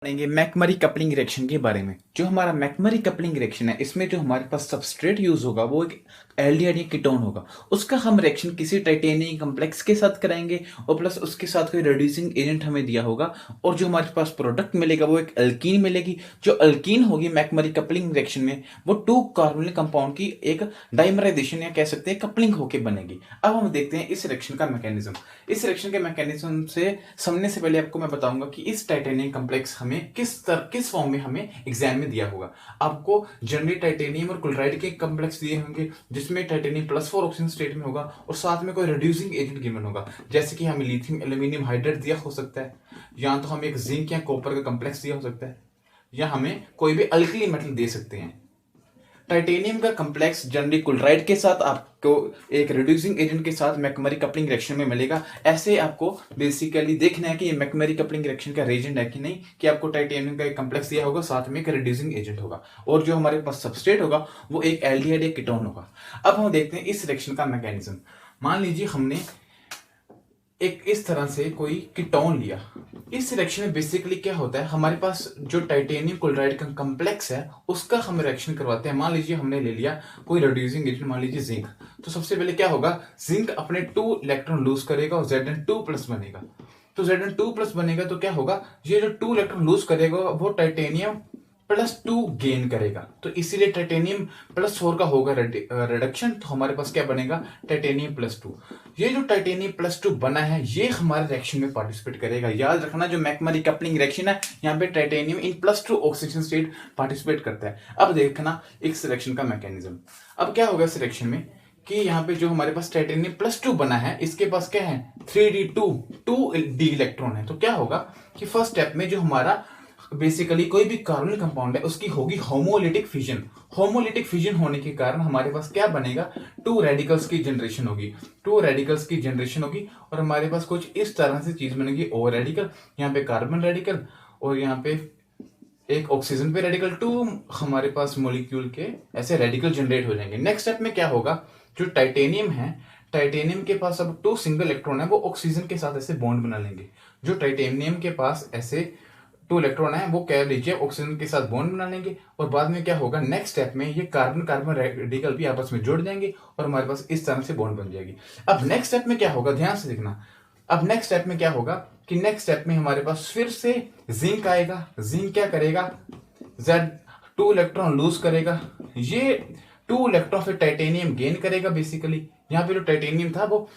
पढ़ेंगे मैकमरी coupling reaction के बारे में। जो हमारा मैकमरी कपलिंग रिएक्शन है, इसमें जो हमारे पास सबस्ट्रेट यूज होगा वो एक एल्डिहाइड या कीटोन होगा। उसका हम रिएक्शन किसी टाइटेनियम कॉम्प्लेक्स के साथ कराएंगे और प्लस उसके साथ कोई रिड्यूसिंग एजेंट हमें दिया होगा और जो हमारे पास प्रोडक्ट मिलेगा वो एक अल्कीन मिलेगी। जो अल्कीन होगी मैकमरी कपलिंग रिएक्शन में वो टू कार्बोनिल कंपाउंड की एक डाइमराइजेशन या कह सकते हैं कपलिंग होकर बनेगी। अब हम देखते हैं इस रिएक्शन का मैकेनिज्म। इस रिएक्शन के मैकेनिज्म से समझने से पहले आपको मैं बताऊंगा कि इस टाइटेनियम कॉम्प्लेक्स हमें किस फॉर्म में हमें एग्जाम में दिया होगा। आपको जनरली टाइटेनियम और क्लोराइड के कॉम्प्लेक्स दिए होंगे जिसमें टाइटेनियम +4 ऑक्सीजन स्टेट में होगा और साथ में कोई रिड्यूसिंग एजेंट गिवन होगा, जैसे कि हमें लिथियम एल्यूमिनियम हाइड्रेट दिया हो सकता है, या तो हमें एक जिंक या कॉपर का कॉम्प्लेक्स दिया हो सकता है, या हमें कोई भी अल्कली मेटल दे सकते हैं। टाइटेनियम का कॉम्प्लेक्स जनरली क्लोराइड के साथ आपको एक रिड्यूसिंग एजेंट के साथ मैकमरी कपलिंग रिएक्शन में मिलेगा। ऐसे आपको बेसिकली देखना है कि ये मैकमरी कपलिंग रिएक्शन का रेजेंट है कि नहीं, कि आपको टाइटेनियम का एक कॉम्प्लेक्स दिया होगा साथ में एक रिड्यूसिंग एजेंट होगा और जो हमारे पास सबस्ट्रेट होगा वो एक एल्डिहाइड या कीटोन होगा। अब हम देखते हैं इस रिएक्शन का मैकेनिज्म। मान लीजिए हमने एक इस तरह से कोई कीटोन लिया। इस रिएक्शन में बेसिकली क्या होता है, हमारे पास जो टाइटेनियम क्लोराइड का कॉम्प्लेक्स है उसका हम रिएक्शन करवाते हैं। मान लीजिए हमने ले लिया कोई रिड्यूसिंग एजेंट, मान लीजिए जिंक। तो सबसे पहले क्या होगा, जिंक अपने 2 इलेक्ट्रॉन लूज करेगा और Zn2+ बनेगा। तो Zn2+ बनेगा तो क्या होगा, ये जो 2 इलेक्ट्रॉन लूज करेगा वो टाइटेनियम +2 गेन करेगा। तो इसीलिए टाइटेनियम +4 का होगा रिडक्शन, तो हमारे पास क्या बनेगा, टाइटेनियम +2। ये जो टाइटेनियम +2 बना है ये हमारे रिएक्शन में पार्टिसिपेट करेगा। याद रखना जो मैकमरी कपलिंग रिएक्शन है यहाँ पे टाइटेनियम इन +2 ऑक्सीजन स्टेट पार्टिसिपेट करता है। अब देखना इस रिएक्शन का मैकेनिज्म। अब क्या होगा इस रिएक्शन में कि यहाँ पे जो हमारे पास टाइटेनियम +2 बना है इसके पास क्या है, 2d इलेक्ट्रॉन है। तो क्या होगा कि फर्स्ट स्टेप में जो हमारा बेसिकली कोई भी कार्बोनिल कंपाउंड है उसकी होगी होमोलिटिक फिजन। होमोलिटिक फिजन होने के कारण हमारे पास क्या बनेगा, 2 रेडिकल्स की जनरेशन होगी। 2 रेडिकल्स की जनरेशन होगी और हमारे पास कुछ इस तरह से चीज बनेगी, ओ रेडिकल, यहाँ पे कार्बन रेडिकल और यहाँ पे एक ऑक्सीजन पे रेडिकल, 2 हमारे पास मोलिक्यूल के ऐसे रेडिकल जनरेट हो जाएंगे। नेक्स्ट स्टेप में क्या होगा, जो टाइटेनियम है, टाइटेनियम के पास अब 2 सिंगल इलेक्ट्रॉन है वो ऑक्सीजन के साथ ऐसे बॉन्ड बना लेंगे। जो टाइटेनियम के पास ऐसे 2 इलेक्ट्रॉन है वो कह लीजिए ऑक्सीजन के साथ बॉन्ड बना लेंगे और बाद में क्या होगा, नेक्स्ट स्टेप में ये कार्बन कार्बन रेडिकल भी आपस में जुड़ जाएंगे और हमारे पास इस तरह से बॉन्ड बन जाएगी। अब नेक्स्ट स्टेप में क्या होगा, ध्यान से देखना। अब नेक्स्ट स्टेप में क्या होगा कि नेक्स्ट स्टेप में हमारे पास फिर से जिंक आएगा। जिंक क्या करेगा, Z 2 इलेक्ट्रॉन लूज करेगा, ये 2 इलेक्ट्रॉन फिर टाइटेनियम गेन करेगा। बेसिकली यहाँ पे जो टाइटेनियम था वो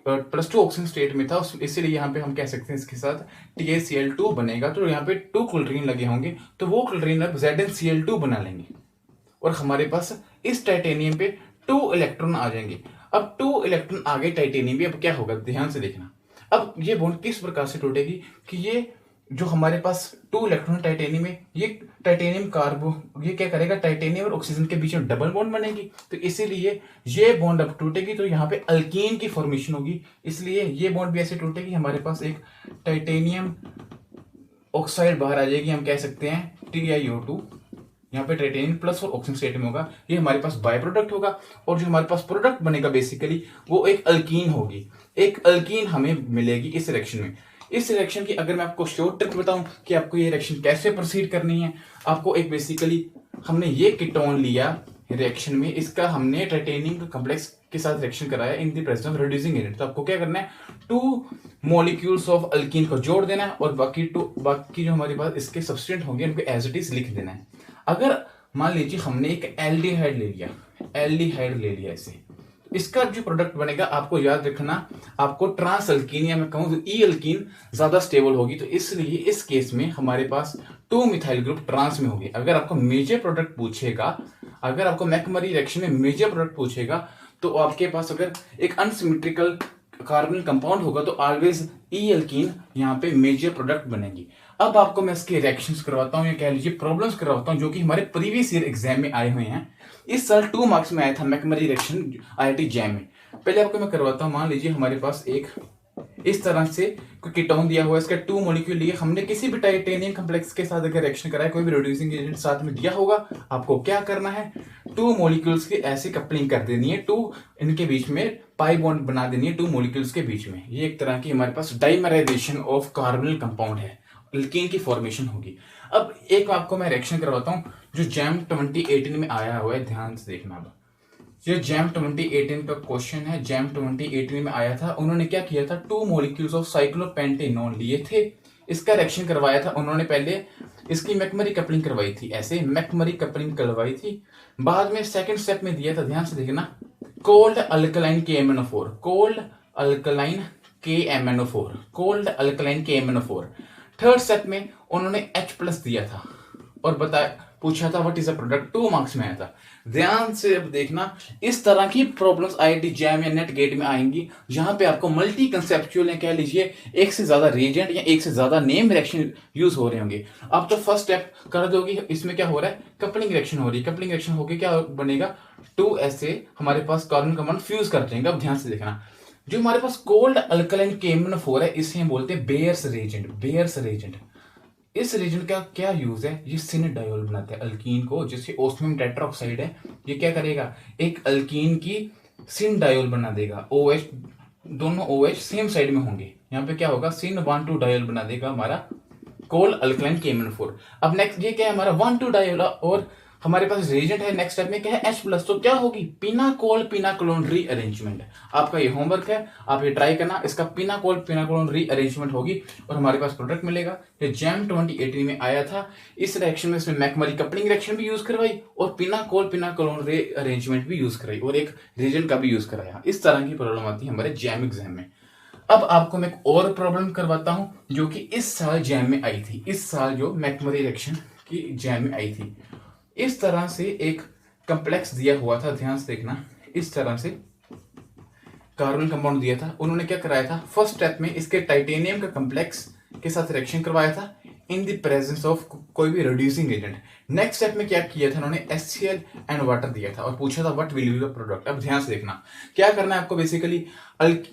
+2 ऑक्सीजन स्टेट में था, इसीलिए यहाँ पे हम कह सकते हैं इसके साथ TaCl2 बनेगा। तो यहाँ पे 2 क्लोरीन लगे होंगे तो वो क्लोरीन अब ZnCl2 बना लेंगे और हमारे पास इस टाइटेनियम पे 2 इलेक्ट्रॉन आ जाएंगे। अब 2 इलेक्ट्रॉन आ गए टाइटेनियम पे, अब क्या होगा ध्यान से देखना। अब ये बॉन्ड किस प्रकार से टूटेगी कि ये जो हमारे पास 2 इलेक्ट्रॉन टाइटेनियम में, ये टाइटेनियम कार्बो ये क्या करेगा, टाइटेनियम और ऑक्सीजन के बीच में डबल बॉन्ड बनेगी। तो इसीलिए ये बॉन्ड अब टूटेगी तो यहाँ पे अल्कीन की फॉर्मेशन होगी, इसलिए ये बॉन्ड भी ऐसे टूटेगी, हमारे पास एक टाइटेनियम ऑक्साइड बाहर आ जाएगी। हम कह सकते हैं TiO2, यहाँ पे टाइटेनियम प्लस और ऑक्सीजन स्टेट में होगा, ये हमारे पास बाय प्रोडक्ट होगा और जो हमारे पास प्रोडक्ट बनेगा बेसिकली वो एक अल्कीन होगी। एक अल्कीन हमें मिलेगी इस रिएक्शन में। इस रिएक्शन की अगर मैं आपको शॉर्ट ट्रिक बताऊं कि आपको ये रिएक्शन कैसे प्रोसीड करनी है, आपको एक बेसिकली हमने ये कीटोन लिया रिएक्शन में, इसका हमने टाइटेनियम कॉम्प्लेक्स के साथ रिएक्शन कराया in the presence of reducing agent. तो आपको क्या करना है, 2 मॉलिक्यूल्स ऑफ अल्कीन को जोड़ देना है और बाकी जो हमारे पास इसके सब्सटेंट होंगे उनको एज इट इज लिख देना है। अगर मान लीजिए हमने एक एल्डिहाइड ले लिया ऐसे, इसका जो प्रोडक्ट बनेगा आपको याद रखना, आपको ट्रांस अल्कीन या मैं कहूं ई अल्कीन ज्यादा स्टेबल होगी। तो इसलिए इस केस में हमारे पास 2 मिथाइल ग्रुप ट्रांस में होगी। अगर आपको मेजर प्रोडक्ट पूछेगा, अगर आपको मैकमरी रिएक्शन में मेजर प्रोडक्ट पूछेगा तो आपके पास अगर एक अनसिमेट्रिकल कार्बन कंपाउंड होगा तो ऑलवेज ई अल्कीन यहाँ पे मेजर प्रोडक्ट बनेगी। अब आपको मैं इसके रिएक्शंस करवाता हूँ या कह लीजिए प्रॉब्लम्स करवाता हूँ जो कि हमारे प्रीवियस ईयर एग्जाम में आए हुए हैं। इस साल 2 मार्क्स में आया था मैकमरी रिएक्शन IIT जैम में। पहले आपको मैं करवाता हूँ, मान लीजिए हमारे पास एक इस तरह से कोई कीटोन दिया हुआ है, इसका 2 मॉलिक्यूल लिए, हमने किसी भी टाइटेनियम कॉम्प्लेक्स के साथ अगर रिएक्शन कराया, कोई भी रिड्यूसिंग एजेंट साथ में दिया होगा, आपको क्या करना है, 2 मॉलिक्यूल्स की ऐसी कपलिंग कर देनी है, 2 इनके बीच में पाई बॉन्ड बना देनी है 2 मॉलिक्यूल्स के बीच में। ये एक तरह की हमारे पास डाइमराइजेशन ऑफ कार्बोनिल कंपाउंड है अल्कीन की फॉर्मेशन होगी। अब एक आपको मैं रिएक्शन करवाता हूँ जो जैम 2018 में आया हुआ है, ध्यान से देखना। अब ये जैम 2018 का क्वेश्चन है, जैम 2018 में आया था। उन्होंने क्या किया था, 2 मॉलिक्यूल्स ऑफ साइक्लोपेंटेनॉन लिए थे, इसका रिएक्शन करवाया था उन्होंने। पहले इसकी मैकमरी कपलिंग करवाई थी, ऐसे मैकमरी कपलिंग करवाई थी। बाद में सेकंड स्टेप में दिया था, ध्यान से देखना, cold alkaline KMnO4, cold alkaline KMnO4, cold alkaline KMnO4। Third step में उन्होंने H+ दिया था और बताया, पूछा था what is a product, 2 marks में आया था। ध्यान से अब देखना, इस तरह की प्रॉब्लम्स IIT जैम या नेट गेट में आएंगी, जहां पे आपको मल्टी कंसेप्चुअल या कह लीजिए एक से ज्यादा रिएजेंट या एक से ज्यादा नेम रिएक्शन यूज हो रहे होंगे। अब तो फर्स्ट स्टेप कर दोगे, इसमें क्या हो रहा है, कपलिंग रिएक्शन हो रही है। कपलिंग रिएक्शन होकर क्या बनेगा, 2 ऐसे हमारे पास कार्बन कंपाउंड फ्यूज कर देंगे। अब ध्यान से देखना, जो हमारे पास कोल्ड अल्कलाइन KMnO4 है, इसे हम बोलते हैं बेयर्स रेजेंट, बेयर्स रेजेंट। इस रीजन का क्या यूज है, ये सिन डायोल बनाता है अल्कीन को, जिससे ओस्मियम टेट्राऑक्साइड है, ये क्या करेगा, एक अल्कीन की सिन डायोल बना देगा। OH, दोनों OH सेम साइड में होंगे, यहाँ पे क्या होगा, सिन 1,2 डायोल बना देगा हमारा कोल अल्कलाइन KMnO4। अब नेक्स्ट ये क्या है, हमारा 1,2 डायोल, और हमारे पास रिएजेंट है नेक्स्ट स्टेप में क्या है, H+, तो क्या होगी, पिनाकोल पिनाकोलोन रीअरेंजमेंट। आपका ये होमवर्क है, आप ये ट्राई करना, इसका पिनाकोल पिनाकोलोन रीअरेंजमेंट होगी और हमारे पास प्रोडक्ट मिलेगा। ये जैम 2018 में आया था। इस रिएक्शन में इसमें मैकमरी कपलिंग रिएक्शन भी यूज करवाई और पिनाकोल पिनाकोलोन रीअरेंजमेंट भी यूज कराई और एक रिएजेंट का भी यूज कराया। इस तरह की प्रॉब्लम आती है हमारे जैम एग्जाम में। अब आपको मैं एक और प्रॉब्लम करवाता हूं जो कि इस साल जैम में आई थी, इस साल जो मैकमरी रिएक्शन की जैम में आई थी। इस तरह से एक कंप्लेक्स दिया हुआ था, ध्यान से देखना, इस तरह से कार्बन कंपाउंड दिया था। उन्होंने क्या कराया था, फर्स्ट स्टेप में इसके टाइटेनियम का कंप्लेक्स के साथ रिएक्शन करवाया था इन द प्रेजेंस ऑफ कोई भी रिड्यूसिंग एजेंट। नेक्स्ट स्टेप में क्या किया था, उन्होंने HCl एंड वाटर दिया था और पूछा था what will be the product. अब ध्यान से देखना, क्या करना है आपको, बेसिकली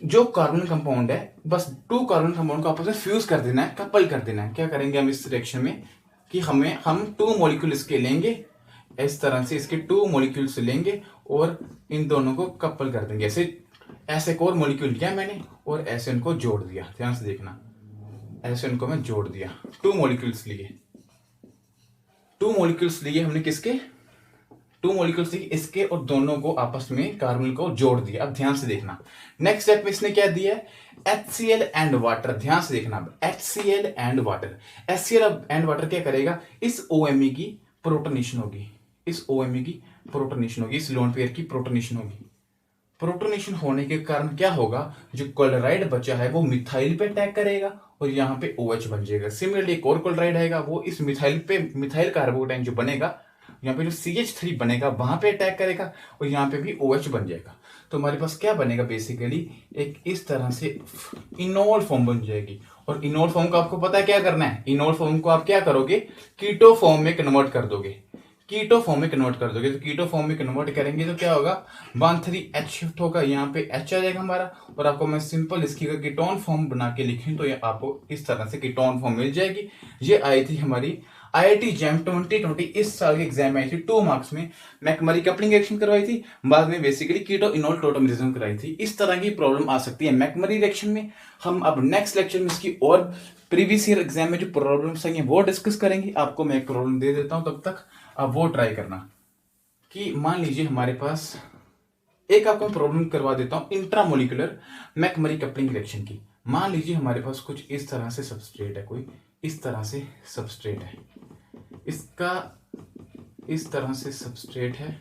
जो कार्बन कंपाउंड है, बस 2 कार्बन कंपाउंड को आपस में फ्यूज कर देना है, कपल कर देना है। क्या करेंगे हम इस रिएक्शन में कि हम 2 मॉलिक्यूल इसके लेंगे, इस तरह से इसके 2 मॉलिक्यूल्स लेंगे और इन दोनों को कपल कर देंगे। ऐसे एक और मॉलिक्यूल लिया मैंने और ऐसे इनको जोड़ दिया, ध्यान से देखना, ऐसे इनको मैं जोड़ दिया, 2 मॉलिक्यूल्स लिए, 2 मॉलिक्यूल्स लिए हमने, किसके, 2 मॉलिक्यूल्स लिए इसके, और दोनों को आपस में कार्बन को जोड़ दिया। अब ध्यान से देखना, नेक्स्ट स्टेप में इसने क्या दिया है, HCl एंड वाटर। ध्यान से देखना, HCl and water, HCl and water क्या करेगा, इस OMe की प्रोटोनेशन होगी, इस OMe की प्रोटोनेशन होगी, इस लोन पेयर की प्रोटोनेशन होगी। प्रोटोनेशन होने के कारण क्या होगा, जो क्लोराइड बचा है वो मिथाइल पे अटैक करेगा और यहाँ पे OH बन जाएगा। सिमिलरली एक और क्लोराइड आएगा, वो इस मिथाइल पे, मिथाइल कार्बोकेटाइन जो बनेगा, यहाँ पे जो CH3 बनेगा वहां पे अटैक करेगा और यहाँ पे भी OH बन जाएगा। तो हमारे पास क्या बनेगा, बेसिकली एक इस तरह से इनोल फॉर्म बन जाएगी। और इनोल फॉर्म को आपको पता है क्या करना है, इनोल फॉर्म को आप क्या करोगे, कीटो फॉर्म में कन्वर्ट कर दोगे, कीटो फॉर्म में कन्वर्ट कर दोगे। तो कीटो फॉर्म में कन्वर्ट करेंगे तो क्या होगा, 1,3H शिफ्ट होगा, यहाँ पे H आ जाएगा हमारा। और आपको मैं सिंपल इसकी कीटोन फॉर्म बना के लिखूं तो ये आपको इस तरह से कीटोन फॉर्म मिल जाएगी। ये आई थी हमारी IIT जैम 2020, इस साल के एग्जाम में आई थी, 2 मार्क्स में मैकमरी कपलिंग रिएक्शन करवाई थी, बाद में बेसिकली कीटो इनोल टोटोमेरिज्म कराई थी। इस तरह की प्रॉब्लम आ सकती है मैकमरी रिएक्शन में। हम अब नेक्स्ट लेक्चर में इसकी और प्रीवियस ईयर एग्जाम में जो प्रॉब्लम्स आई हैं वो डिस्कस करेंगे। आपको मैं एक प्रॉब्लम दे देता हूं, तब तक आप वो ट्राई करना। कि मान लीजिए हमारे पास एक आपको प्रॉब्लम करवा देता हूं इंट्रामोलिकुलर मैकमरी कपलिंग रिएक्शन की। मान लीजिए हमारे पास कुछ इस तरह से सबस्ट्रेट है, कोई इस तरह से सबस्ट्रेट है, इसका इस तरह से सबस्ट्रेट है,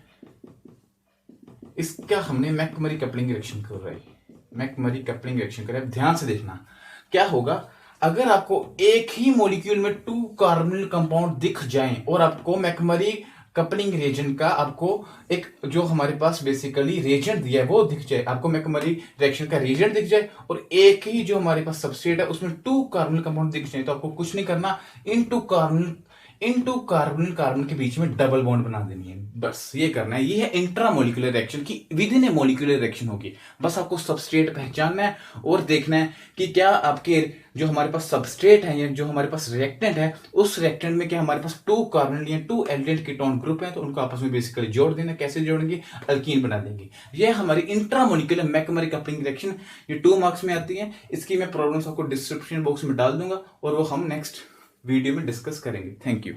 इसका हमने मैकमरी कपलिंग रिएक्शन कर रहा है, मैकमरी कपलिंग रिएक्शन कर रहा है। ध्यान से देखना क्या होगा, अगर आपको एक ही मॉलिक्यूल में 2 कार्बोनिल कंपाउंड दिख जाएं और आपको मैकमरी कपलिंग रिएजेंट का आपको एक जो हमारे पास बेसिकली रिएजेंट दिया है वो दिख जाए, आपको मैकमरी रिएक्शन का रिएजेंट दिख जाए और एक ही जो हमारे पास सबस्ट्रेट है उसमें 2 कार्बोनिल कंपाउंड दिख जाए, तो आपको कुछ नहीं करना, इनटू कार्बन के बीच में डबल बॉन्ड बना देनी है, बस ये करना है। ये है इंट्रामोलिकुलर रिएक्शन की with in A molecular reaction होगी। बस आपको सबस्ट्रेट पहचानना है और देखना है कि क्या आपके जो हमारे पास सबस्ट्रेट है या जो हमारे पास रिएक्टेंट है, उस रिएक्टेंट में क्या हमारे पास 2 कार्बन या 2 एल्डिहाइड कीटोन ग्रुप है, तो उनको आपस में बेसिकली जोड़ देना। कैसे जोड़ेंगे, अल्कीन बना देंगे। ये हमारी इंट्रामोलिकुलर मैकमरी कपलिंग रिएक्शन, ये 2 मार्क्स में आती है। इसकी मैं प्रॉब्लम्स आपको डिस्क्रिप्शन बॉक्स में डाल दूंगा और वो हम नेक्स्ट वीडियो में डिस्कस करेंगे। Thank you.